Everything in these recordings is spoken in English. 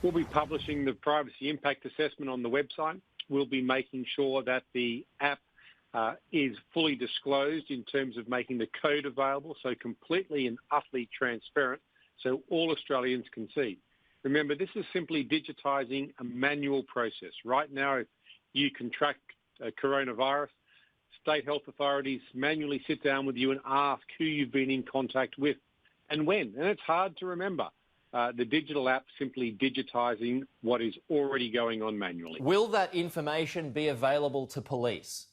We'll be publishing the privacy impact assessment on the website. We'll be making sure that the app is fully disclosed in terms of making the code available, so completely and utterly transparent, so all Australians can see. Remember, this is simply digitising a manual process. Right now, if you contract coronavirus, state health authorities manually sit down with you and ask who you've been in contact with and when. And it's hard to remember. The digital app simply digitising what is already going on manually. Will that information be available to police?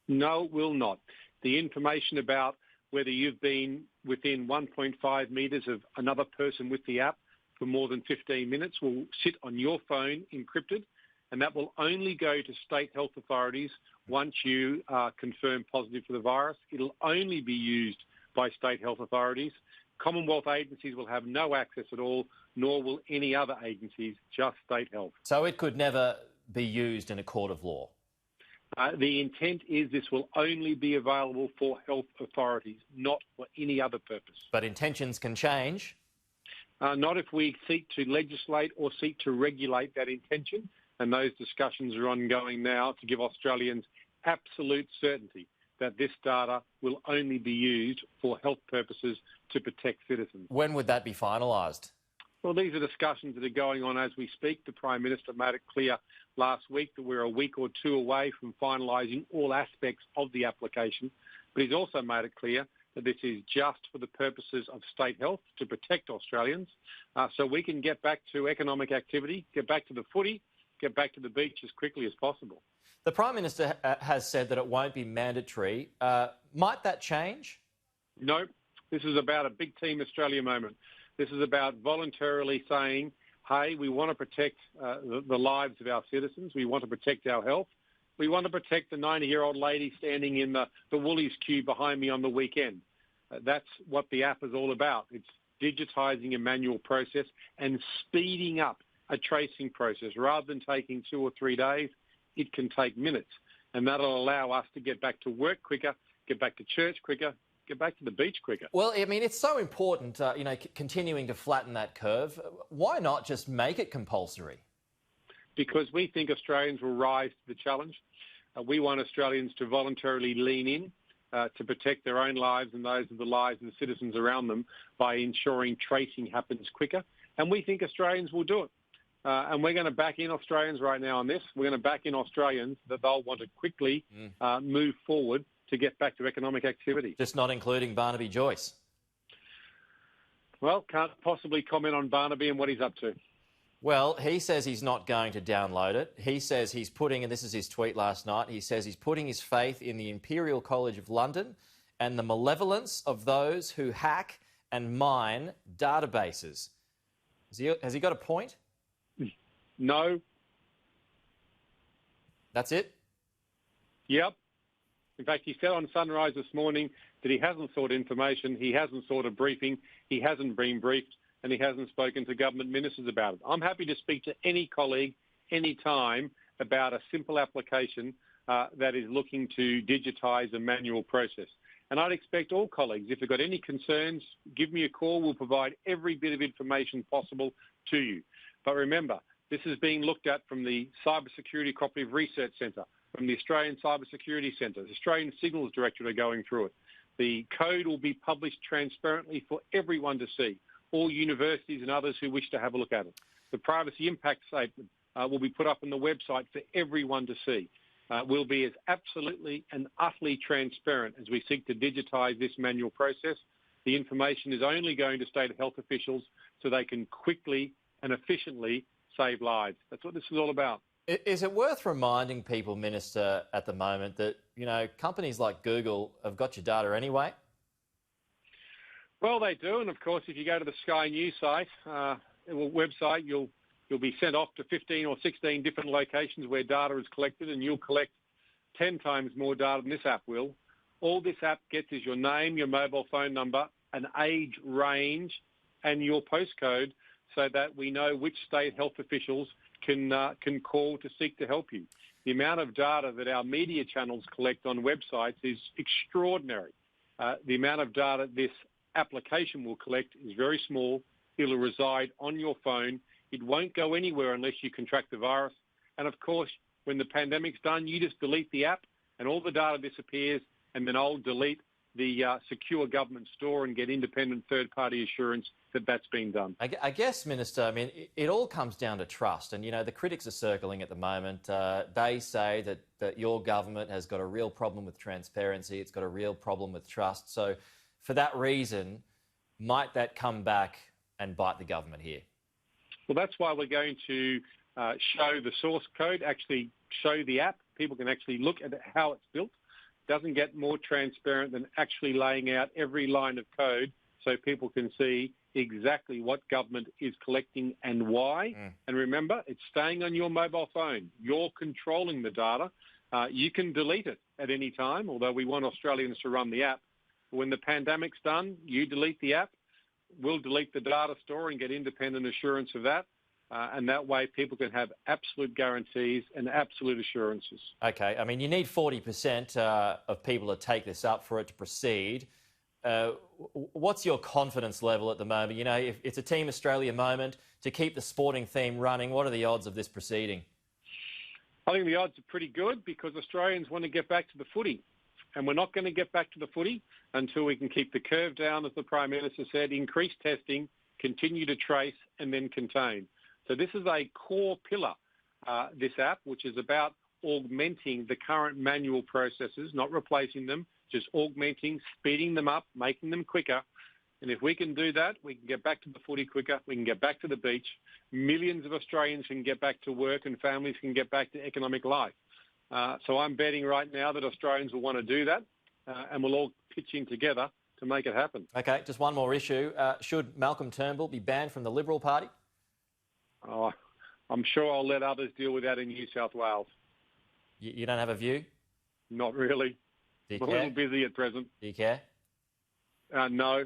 No, it will not. The information about whether you've been within 1.5 metres of another person with the app for more than 15 minutes will sit on your phone encrypted, and that will only go to state health authorities once you are confirmed positive for the virus. It'll only be used by state health authorities. Commonwealth agencies will have no access at all, nor will any other agencies, just state health. So it could never be used in a court of law? The intent is this will only be available for health authorities, not for any other purpose. But intentions can change? Not if we seek to legislate or seek to regulate that intention, and those discussions are ongoing now to give Australians absolute certainty that this data will only be used for health purposes to protect citizens. When would that be finalised? Well, these are discussions that are going on as we speak. The Prime Minister made it clear last week that we're a week or two away from finalising all aspects of the application. But he's also made it clear that this is just for the purposes of state health to protect Australians, so we can get back to economic activity, get back to the footy, get back to the beach as quickly as possible. The Prime Minister has said that it won't be mandatory. Might that change? No. This is about a big Team Australia moment. This is about voluntarily saying, hey, we want to protect the lives of our citizens. We want to protect our health. We want to protect the 90-year-old lady standing in the Woolies queue behind me on the weekend. That's what the app is all about. It's digitising a manual process and speeding up a tracing process. Rather than taking 2 or 3 days, it can take minutes. And that'll allow us to get back to work quicker, get back to church quicker, get back to the beach quicker. Well, I mean, it's so important, continuing to flatten that curve. Why not just make it compulsory? Because we think Australians will rise to the challenge. We want Australians to voluntarily lean in to protect their own lives and those of the lives of the citizens around them by ensuring tracing happens quicker. And we think Australians will do it. And we're going to back in Australians right now on this. We're going to back in Australians that they'll want to quickly move forward to get back to economic activity. Just not including Barnaby Joyce? Well, can't possibly comment on Barnaby and what he's up to. Well, he says he's not going to download it. He says he's putting, and this is his tweet last night, he says he's putting his faith in the Imperial College of London and the malevolence of those who hack and mine databases. Has he got a point? No. That's it? Yep. In fact, he said on Sunrise this morning that he hasn't sought information, he hasn't sought a briefing, he hasn't been briefed, and he hasn't spoken to government ministers about it. I'm happy to speak to any colleague, any time, about a simple application that is looking to digitise a manual process. And I'd expect all colleagues, if they've got any concerns, give me a call. We'll provide every bit of information possible to you. But remember, this is being looked at from the Cybersecurity Cooperative Research Centre, from the Australian Cybersecurity Centre. The Australian Signals Directorate are going through it. The code will be published transparently for everyone to see, all universities and others who wish to have a look at it. The privacy impact statement will be put up on the website for everyone to see. We'll be as absolutely and utterly transparent as we seek to digitise this manual process. The information is only going to state health officials so they can quickly and efficiently save lives. That's what this is all about. Is it worth reminding people, Minister, at the moment that, companies like Google have got your data anyway? Well, they do, and of course, if you go to the Sky News site, website, you'll be sent off to 15 or 16 different locations where data is collected, and you'll collect 10 times more data than this app will. All this app gets is your name, your mobile phone number, an age range, and your postcode, so that we know which state health officials can call to seek to help you. The amount of data that our media channels collect on websites is extraordinary. The amount of data this application will collect is very small. It'll reside on your phone It won't go anywhere unless you contract the virus. And of course, when the pandemic's done, you just delete the app and all the data disappears, and then I'll delete the secure government store and get independent third-party assurance that that's been done. I guess, Minister, I mean, it all comes down to trust. And, you know, the critics are circling at the moment. They say that your government has got a real problem with transparency. It's got a real problem with trust. So for that reason, might that come back and bite the government here? Well, that's why we're going to show the source code, actually show the app. People can actually look at how it's built. Doesn't get more transparent than actually laying out every line of code so people can see exactly what government is collecting and why. And remember, it's staying on your mobile phone. You're controlling the data. You can delete it at any time, although we want Australians to run the app. When the pandemic's done, you delete the app. We'll delete the data store and get independent assurance of that. And that way people can have absolute guarantees and absolute assurances. OK, I mean, you need 40% of people to take this up for it to proceed. What's your confidence level at the moment? You know, if it's a Team Australia moment to keep the sporting theme running, what are the odds of this proceeding? I think the odds are pretty good because Australians want to get back to the footy. And we're not going to get back to the footy until we can keep the curve down, as the Prime Minister said, increase testing, continue to trace and then contain. So this is a core pillar, this app, which is about augmenting the current manual processes, not replacing them, just augmenting, speeding them up, making them quicker. And if we can do that, we can get back to the footy quicker, we can get back to the beach, millions of Australians can get back to work and families can get back to economic life. So I'm betting right now that Australians will want to do that and we'll all pitch in together to make it happen. OK, just one more issue. Should Malcolm Turnbull be banned from the Liberal Party? Oh, I'm sure I'll let others deal with that in New South Wales. You don't have a view? Not really. I'm a little busy at present. Do you care? No.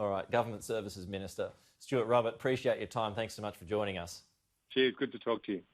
All right, Government Services Minister Stuart Robert, appreciate your time. Thanks so much for joining us. Cheers, good to talk to you.